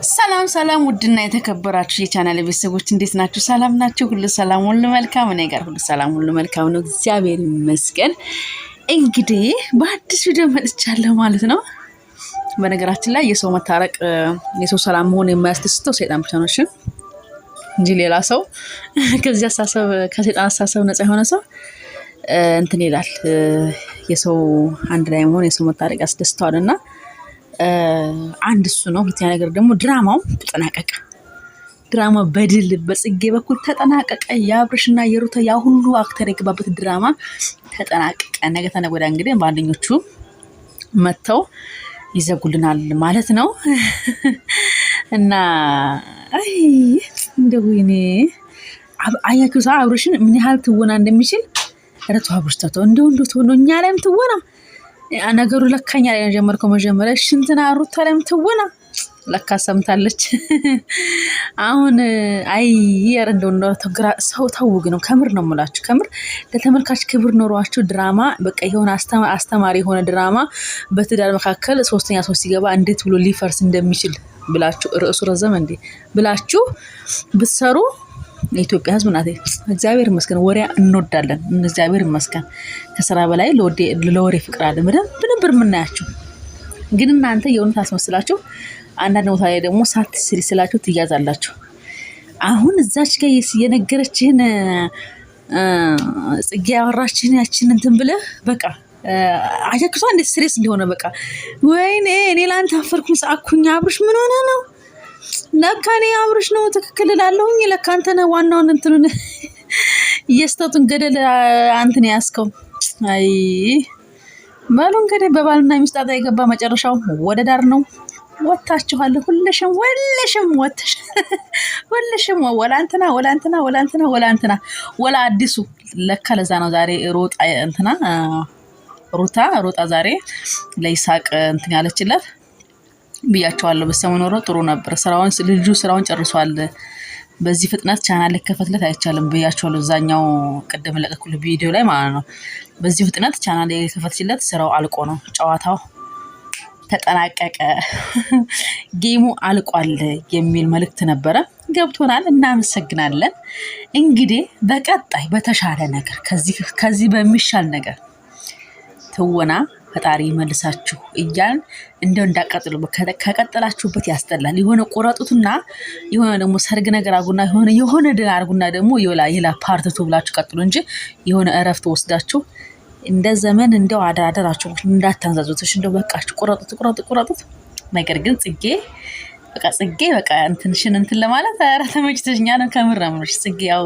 ሰላም ሰላም ውድና የተከበራችሁ የቻናል ቤተሰቦች እንዴት ናችሁ? ሰላም ናችሁ? ሁሉ ሰላም ሁሉ መልካም እኔ ጋር ሁሉ ሰላም ሁሉ መልካም ነው። እግዚአብሔር ይመስገን። እንግዲህ በአዲስ ቪዲዮ መጥቻለሁ ማለት ነው። በነገራችን ላይ የሰው መታረቅ የሰው ሰላም መሆን የማያስደስተው ሰይጣን ብቻ ነው እንጂ ሌላ ሰው ከዚህ አሳሰብ ከሰይጣን አሳሰብ ነፃ የሆነ ሰው እንትን ይላል። የሰው አንድ ላይ መሆን የሰው መታረቅ ያስደስተዋልና አንድ እሱ ነው። ሁለተኛ ነገር ደግሞ ድራማው ተጠናቀቀ። ድራማ በድል በጽጌ በኩል ተጠናቀቀ። የአብርሽና የሩታ ያ ሁሉ አክተር የገባበት ድራማ ተጠናቀቀ። ነገ ተነገ ወዲያ እንግዲህ ባንደኞቹ መተው ይዘጉልናል ማለት ነው። እና አይ እንደው እኔ አያችሁ አብርሽን ምን ያህል ትወና እንደሚችል ረቱ አብርሽ ተተው እንደው እኛ ላይም ትወና ነገሩ ለካኛ ላይ ጀመርከው መጀመሪያ ሽንትና ሩታ ላይም ትወና ለካ ሰምታለች። አሁን አይ እንደው ሰው ታውግ ነው ከምር ነው የምላችሁ። ከምር ለተመልካች ክብር ኖሯችሁ ድራማ በቃ የሆነ አስተማሪ የሆነ ድራማ በትዳር መካከል ሶስተኛ ሰው ሲገባ እንዴት ብሎ ሊፈርስ እንደሚችል ብላችሁ ርዕሱ ረዘም እንዴ ብላችሁ ብትሰሩ የኢትዮጵያ ሕዝብ ናት። እግዚአብሔር ይመስገን ወሬ እንወዳለን። እግዚአብሔር ይመስገን ከስራ በላይ ለወሬ ፍቅር አለ። በደንብ የምናያችሁ ግን እናንተ የእውነት አስመስላችሁ አንዳንድ ቦታ ላይ ደግሞ ሳትስሪ ስላችሁ ትያዛላችሁ። አሁን እዛች ጋር የነገረችህን ጽጌ ያወራችህን ያችን እንትን ብለህ በቃ አጀክቷ እንዴት ስሬስ እንደሆነ በቃ ወይኔ እኔ ላንተ አፈርኩኝ ሳኩኝ። አብርሽ ምን ሆነ ነው? ለካ እኔ አብርሽ ነው ትክክል እላለሁኝ። ለካ አንተ ነህ ዋናውን እንትኑን የስተቱን ገደል አንተን ያስከው። አይ ባሉ እንግዲህ በባልና ሚስት ጣጣ የገባ መጨረሻው ወደ ዳር ነው። ወጣችኋል ሁለሽም ወላንተና ወላ አዲሱ ለካ ለዛ ነው ዛሬ ሩታ ዛሬ ለይሳቅ እንትን ያለችለት ብያቸዋለሁ። በሰሞኑ ጥሩ ነበር ስራውን ጨርሷል። በዚህ ፍጥነት ቻናል ሊከፈትለት አይቻልም ብያቸዋለሁ። እዛኛው ቀደም ለቀኩል ቪዲዮ ላይ ማለት ነው። በዚህ ፍጥነት ቻናል ሊከፈትለት ስራው አልቆ ነው። ጨዋታው ተጠናቀቀ፣ ጌሙ አልቋል የሚል መልእክት ነበረ። ገብቶናል። እናመሰግናለን። እንግዲህ በቀጣይ በተሻለ ነገር ከዚህ በሚሻል ነገር ትወና ፈጣሪ መልሳችሁ እያልን እንዳቀጥሉ ከቀጠላችሁበት ያስጠላል። የሆነ ቆረጡትና የሆነ ደግሞ ሰርግ ነገር አርጉና የሆነ ድን አርጉና ደግሞ የላ ፓርት ብላችሁ ቀጥሉ እንጂ የሆነ እረፍት ወስዳችሁ እንደ ዘመን እንደው አዳራችሁ እንዳታንዛዙት። እንደው በቃችሁ ቆረጡት። ነገር ግን ጽጌ በቃ እንትንሽን እንትን ለማለት ኧረ ተመችተሽኛል። ከምር ነው ጽጌ ያው